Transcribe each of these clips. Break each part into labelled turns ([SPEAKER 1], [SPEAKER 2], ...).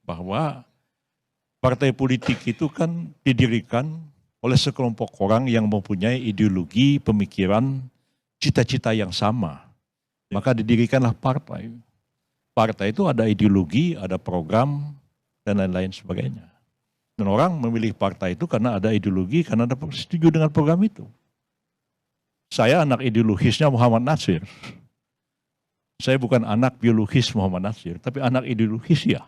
[SPEAKER 1] bahwa partai politik itu kan didirikan oleh sekelompok orang yang mempunyai ideologi, pemikiran, cita-cita yang sama. Maka didirikanlah partai. Partai itu ada ideologi, ada program, dan lain-lain sebagainya. Dan orang memilih partai itu karena ada ideologi, karena ada setuju dengan program itu. Saya anak ideologisnya Muhammad Natsir. Saya bukan anak biologis Muhammad Natsir, tapi anak ideologis ya.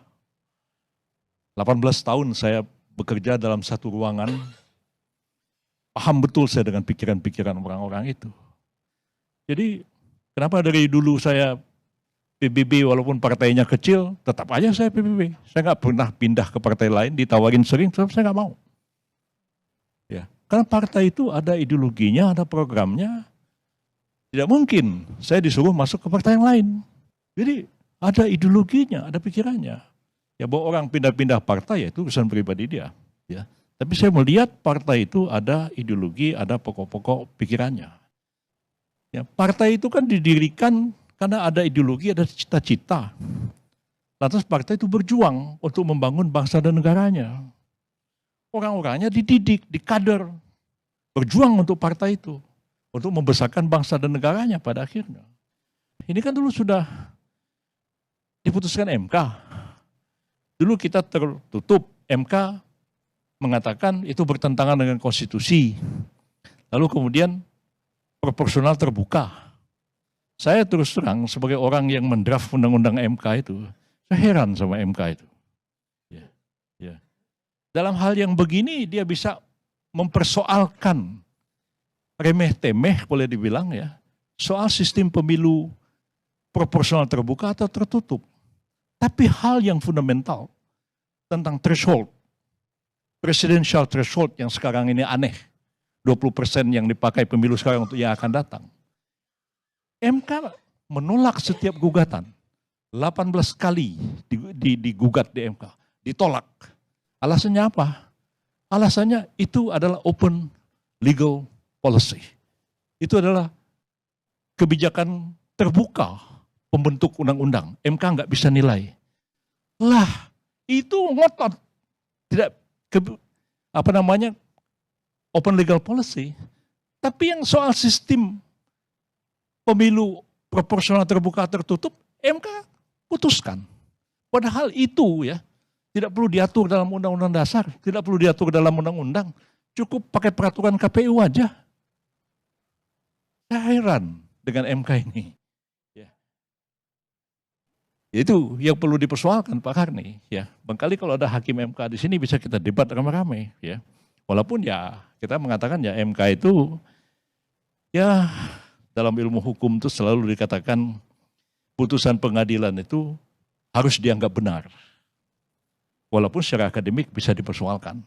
[SPEAKER 1] 18 tahun saya bekerja dalam satu ruangan, paham betul saya dengan pikiran-pikiran orang-orang itu. Jadi kenapa dari dulu saya PBB walaupun partainya kecil, tetap aja saya PBB. Saya nggak pernah pindah ke partai lain, ditawarin sering, tetap saya nggak mau. Ya, karena partai itu ada ideologinya, ada programnya. Tidak mungkin saya disuruh masuk ke partai yang lain. Jadi ada ideologinya, ada pikirannya. Ya bahwa orang pindah-pindah partai ya itu urusan pribadi dia. Ya. Tapi saya melihat partai itu ada ideologi, ada pokok-pokok pikirannya. Ya, partai itu kan didirikan karena ada ideologi, ada cita-cita. Lantas partai itu berjuang untuk membangun bangsa dan negaranya. Orang-orangnya dididik, dikader, berjuang untuk partai itu. Untuk membesarkan bangsa dan negaranya pada akhirnya. Ini kan dulu sudah diputuskan MK. Dulu kita tertutup, MK mengatakan itu bertentangan dengan konstitusi. Lalu kemudian proporsional terbuka. Saya terus terang sebagai orang yang mendraft undang-undang MK itu, saya heran sama MK itu. Ya. Dalam hal yang begini dia bisa mempersoalkan remeh-temeh boleh dibilang ya, soal sistem pemilu proporsional terbuka atau tertutup. Tapi hal yang fundamental tentang threshold, presidential threshold yang sekarang ini aneh, 20% yang dipakai pemilu sekarang untuk yang akan datang. MK menolak setiap gugatan, 18 kali digugat di MK, ditolak. Alasannya apa? Alasannya itu adalah open legal policy. Itu adalah kebijakan terbuka pembentuk undang-undang. MK nggak bisa nilai. Lah, itu ngotot. Tidak open legal policy. Tapi yang soal sistem pemilu proporsional terbuka tertutup, MK putuskan. Padahal itu ya tidak perlu diatur dalam undang-undang dasar, tidak perlu diatur dalam undang-undang. Cukup pakai peraturan KPU aja. Saya heran dengan MK ini. Ya. Itu yang perlu dipersoalkan Pak Karni. Ya. Barangkali kalau ada hakim MK di sini bisa kita debat ramai-ramai. Ya. Walaupun ya kita mengatakan ya MK itu ya dalam ilmu hukum itu selalu dikatakan putusan pengadilan itu harus dianggap benar. Walaupun secara akademik bisa dipersoalkan.